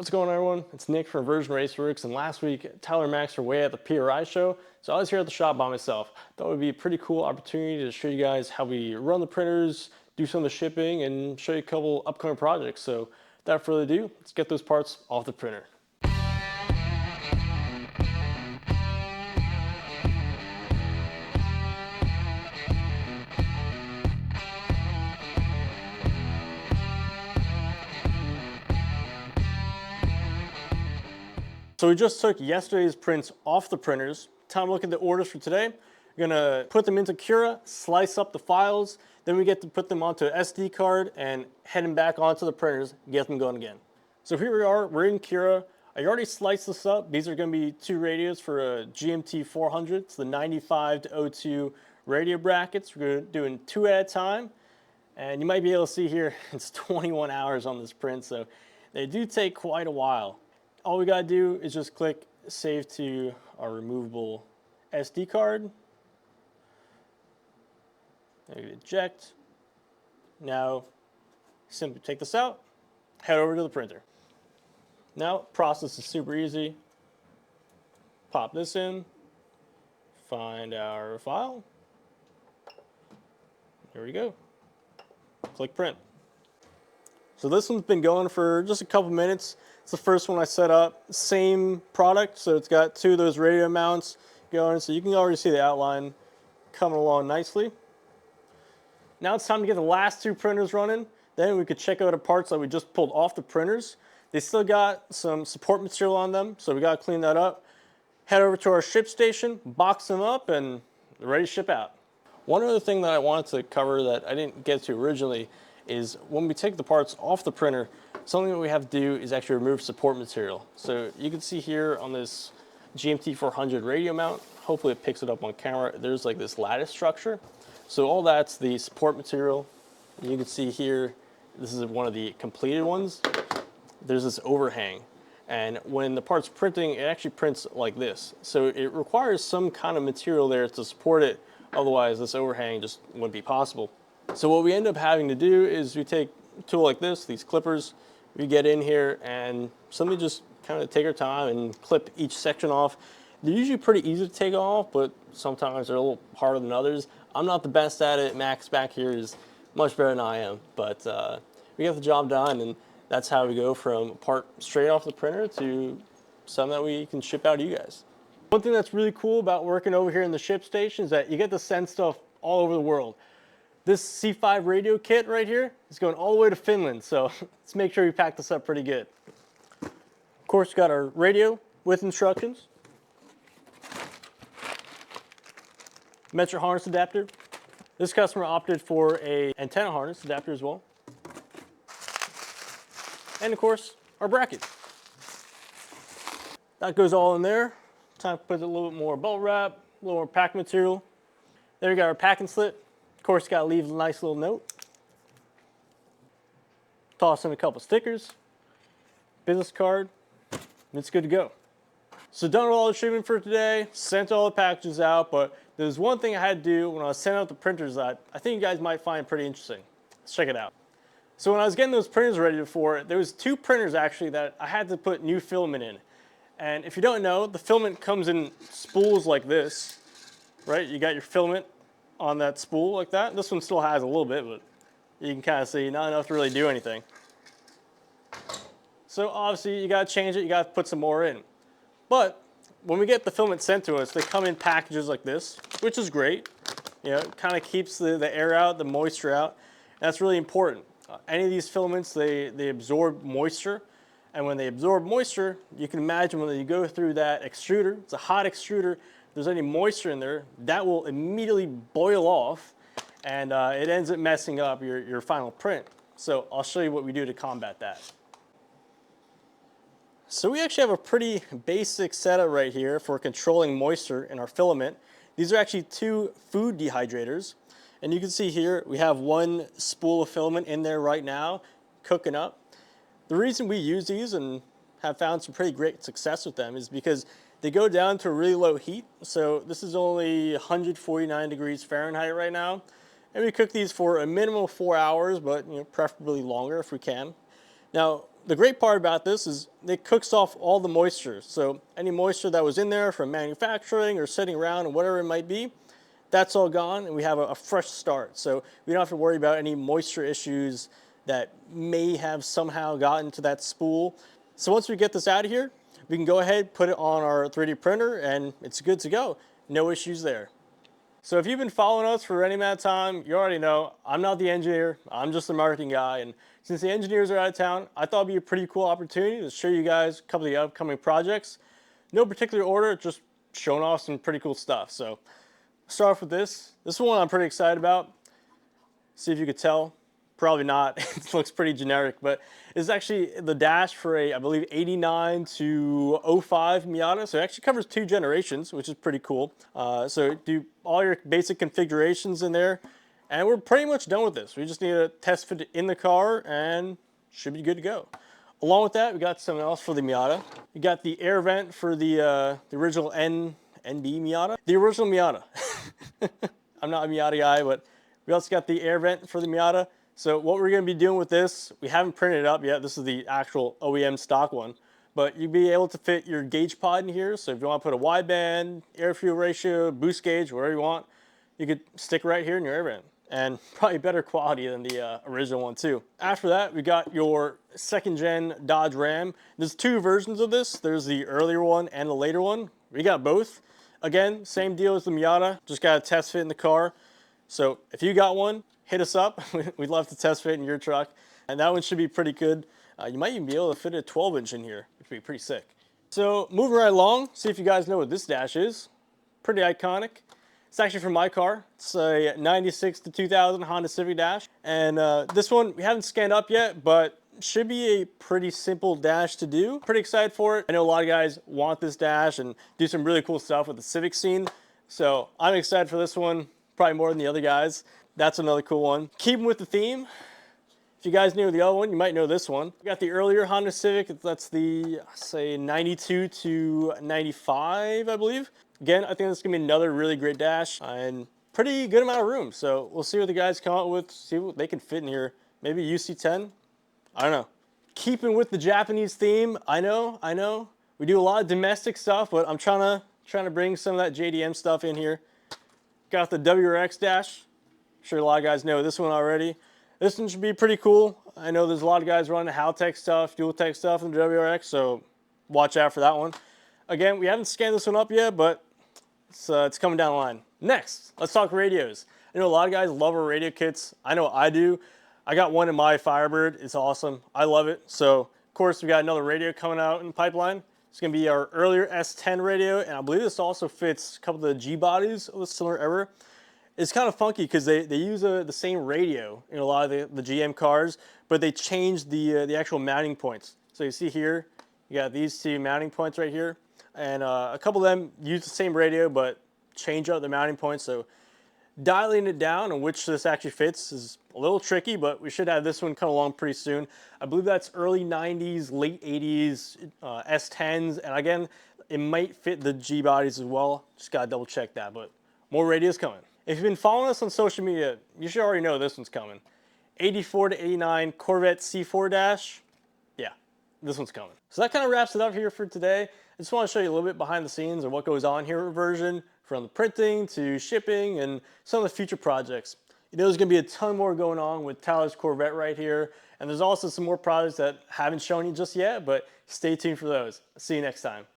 What's going on, everyone? It's Nick from Version Raceworks, and last week Tyler and Max were away at the PRI show, so I was here at the shop by myself. Thought it would be a pretty cool opportunity to show you guys how we run the printers, do some of the shipping, and show you a couple upcoming projects. So without further ado, let's get those parts off the printer. So we just took yesterday's prints off the printers. Time to look at the orders for today. We're gonna put them into Cura, slice up the files, then we get to put them onto an SD card and head them back onto the printers, get them going again. So here we are, we're in Cura. I already sliced this up. These are gonna be two radios for a GMT 400. It's the 95 to 02 radio brackets. We're doing two at a time. And you might be able to see here, it's 21 hours on this print, so they do take quite a while. All we gotta do is just click save to our removable SD card. There you eject. Now, simply take this out, head over to the printer. Now, process is super easy. Pop this in, find our file. Here we go. Click print. So this one's been going for just a couple minutes. It's the first one I set up. Same product, so it's got two of those radio mounts going, so you can already see the outline coming along nicely. Now it's time to get the last two printers running. Then we could check out the parts that we just pulled off the printers. They still got some support material on them, so we gotta clean that up. Head over to our ship station, box them up, and they're ready to ship out. One other thing that I wanted to cover that I didn't get to originally is when we take the parts off the printer, something that we have to do is actually remove support material. So you can see here on this GMT 400 radio mount, hopefully it picks it up on camera, there's like this lattice structure. So all that's the support material. You can see here, this is one of the completed ones. There's this overhang. And when the part's printing, it actually prints like this. So it requires some kind of material there to support it. Otherwise, this overhang just wouldn't be possible. So what we end up having to do is we take a tool like this, these clippers, we get in here and simply just kind of take our time and clip each section off. They're usually pretty easy to take off, but sometimes they're a little harder than others. I'm not the best at it. Max back here is much better than I am, but we get the job done, and that's how we go from a part straight off the printer to something that we can ship out to you guys. One thing that's really cool about working over here in the ship station is that you get to send stuff all over the world. This C5 radio kit right here is going all the way to Finland, so let's make sure we pack this up pretty good. Of course, we got our radio with instructions, metric harness adapter. This customer opted for an antenna harness adapter as well. And of course, our bracket. That goes all in there. Time to put a little bit more bubble wrap, a little more pack material. There we got our packing slip. Of course, got to leave a nice little note. Toss in a couple stickers, business card, and it's good to go. So done with all the shipping for today, sent all the packages out, but there's one thing I had to do when I was sending out the printers that I think you guys might find pretty interesting. Let's check it out. So when I was getting those printers ready before, there was two printers actually that I had to put new filament in. And if you don't know, the filament comes in spools like this, right? You got your filament on that spool like that. This one still has a little bit, but you can kind of see not enough to really do anything. So obviously you got to change it, you got to put some more in. But when we get the filament sent to us, they come in packages like this, which is great. You know, it kind of keeps the air out, the moisture out. And that's really important. Any of these filaments, they absorb moisture. And when they absorb moisture, you can imagine when you go through that extruder, it's a hot extruder, if there's any moisture in there, that will immediately boil off, and it ends up messing up your final print. So I'll show you what we do to combat that. So we actually have a pretty basic setup right here for controlling moisture in our filament. These are actually two food dehydrators. And you can see here, we have one spool of filament in there right now, cooking up. The reason we use these and have found some pretty great success with them is because they go down to a really low heat. So this is only 149 degrees Fahrenheit right now. And we cook these for a minimum of 4 hours, but preferably longer if we can. Now, the great part about this is it cooks off all the moisture. So any moisture that was in there from manufacturing or sitting around or whatever it might be, that's all gone, and we have a fresh start. So we don't have to worry about any moisture issues that may have somehow gotten to that spool. So once we get this out of here, we can go ahead, put it on our 3D printer, and it's good to go. No issues there. So if you've been following us for any amount of time, you already know I'm not the engineer, I'm just the marketing guy. And since the engineers are out of town, I thought it'd be a pretty cool opportunity to show you guys a couple of the upcoming projects. No particular order, just showing off some pretty cool stuff. So start off with this. This one I'm pretty excited about. See if you could tell. Probably not. It looks pretty generic, but it's actually the dash for a, I believe, 89 to 05 Miata. So it actually covers 2 generations, which is pretty cool. So do all your basic configurations in there, and we're pretty much done with this. We just need to test fit it in the car, and should be good to go. Along with that, we got something else for the Miata. We got the air vent for the original NB Miata. The original Miata. I'm not a Miata guy, but we also got the air vent for the Miata. So what we're going to be doing with this, we haven't printed it up yet. This is the actual OEM stock one. But you'll be able to fit your gauge pod in here. So if you want to put a wideband, air-fuel ratio, boost gauge, whatever you want, you could stick right here in your air vent. And probably better quality than the original one too. After that, we got your 2nd gen Dodge Ram. There's 2 versions of this. There's the earlier one and the later one. We got both. Again, same deal as the Miata. Just got to test fit in the car. So if you got one, hit us up. We'd love to test fit in your truck. And that one should be pretty good. You might even be able to fit a 12-inch in here, which would be pretty sick. So moving right along, see if you guys know what this dash is. Pretty iconic. It's actually from my car. It's a 96 to 2000 Honda Civic dash. And this one we haven't scanned up yet, but should be a pretty simple dash to do. Pretty excited for it. I know a lot of guys want this dash and do some really cool stuff with the Civic scene. So I'm excited for this one, probably more than the other guys. That's another cool one. Keeping with the theme, if you guys knew the other one, you might know this one. We got the earlier Honda Civic. That's the, say, 92 to 95, I believe. Again, I think this is going to be another really great dash and pretty good amount of room. So we'll see what the guys come up with, see what they can fit in here. Maybe UC10? I don't know. Keeping with the Japanese theme, I know. We do a lot of domestic stuff, but I'm trying to bring some of that JDM stuff in here. Got the WRX dash. I'm sure a lot of guys know this one already. This one should be pretty cool. I know there's a lot of guys running Haltech stuff, dual tech stuff in the WRX, so watch out for that one. Again, we haven't scanned this one up yet, but it's coming down the line. Next, let's talk radios. I know a lot of guys love our radio kits. I know I do. I got one in my Firebird. It's awesome. I love it. So, of course, we got another radio coming out in the pipeline. It's going to be our earlier S10 radio, and I believe this also fits a couple of the G bodies of a similar era. It's kind of funky because they use the same radio in a lot of the GM cars, but they changed the actual mounting points. So you see here, you got these 2 mounting points right here, and a couple of them use the same radio but change out the mounting points. So dialing it down and which this actually fits is a little tricky, but we should have this one come along pretty soon. I believe that's early 90s, late 80s S10s, and again, it might fit the G bodies as well. Just gotta double check that, but more radios coming. If you've been following us on social media, you should already know this one's coming. 84 to 89 Corvette C4 dash. Yeah, this one's coming. So that kind of wraps it up here for today. I just want to show you a little bit behind the scenes of what goes on here at Version, from the printing to shipping and some of the future projects. You know, there's going to be a ton more going on with Tyler's Corvette right here. And there's also some more projects that haven't shown you just yet, but stay tuned for those. See you next time.